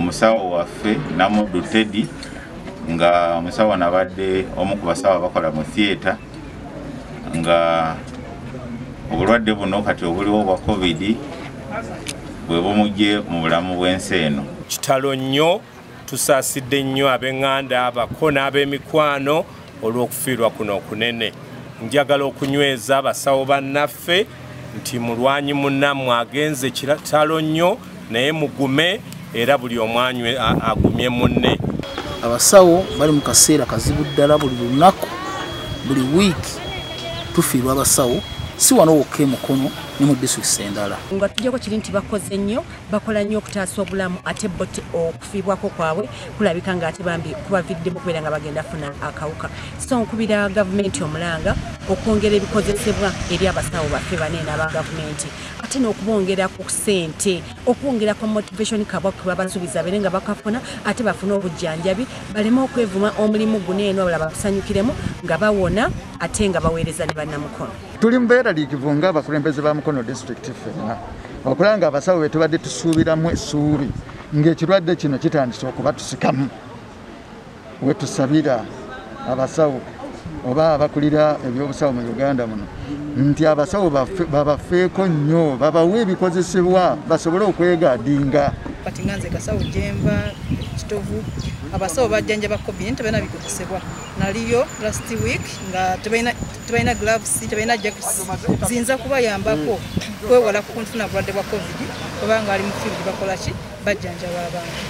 omusawo waffe Namuddu Teddy nga omusawo nabadde omu ku basawo abakola mu theatre nga obulwadde buno kati obuliwo bwa COVID bwe bumujje mu bulamu bw'ensi eno. Kitalo nnyo tusaasidde nnyo ab'eŋŋanda abako n'ab'emikwano olw'okufiirwa kuno okunene. Njagala okunyweza abasawo bannaffe nti mulwanyi munnammwe agenze kitalo nnyo naye mugume era buli omwanywe agumye munne. Abasawo bali mu kaseera kazibu ddala, buli lunaku buli wiiki tufiirwa abasawo si wano wokka Mukono ne mu disitulikiti endala. Nga tujjako kiri nti bakoze nnyo, bakola nnyo okutaasa obulamu ate bo okufiibwako kwabwe kulabika ng'ate bambi kubaviddemu okubeera nga bagenda funa akawuka. So nkubira gavumenti omulanga okwongera ebikozesebwa eri abasawo baffe banene aba gavumenti ate n'okubongerako ssente, okwongerako motivation kabwa kwe babasuubiza bere nga bakafuna ate bafune obujjanjabi baleme okwevuma omulimu guneeno abalala bakusanyukiremu nga bawona ate nga baweereza ne bannamukono. Tuli mbeeraliikivu ng'abakulembeze ba Mukono district ffenna okulanga abasawo be tubadde tusuubiramu essuubi ng'ekirwadde kino kitandise okubatusikamu. We tusabira abasawo oba abakulira ebyobusawo mu Uganda muno nti abasawo babafeeko nnyo, babawe ebikozesebwa basobole okwegaadinga. Kati nga nze Kasawo Jemba Kitovu abasawo bajjanjaba COVID tebalina bikozesebwa. Naliyo last week nga tebalina gloves, tebalina jackets ziyinza kubayambako kwewala kufuna bulwadde bwa COVID kubanga ali mu field bakola ki bajjanjaba abantu.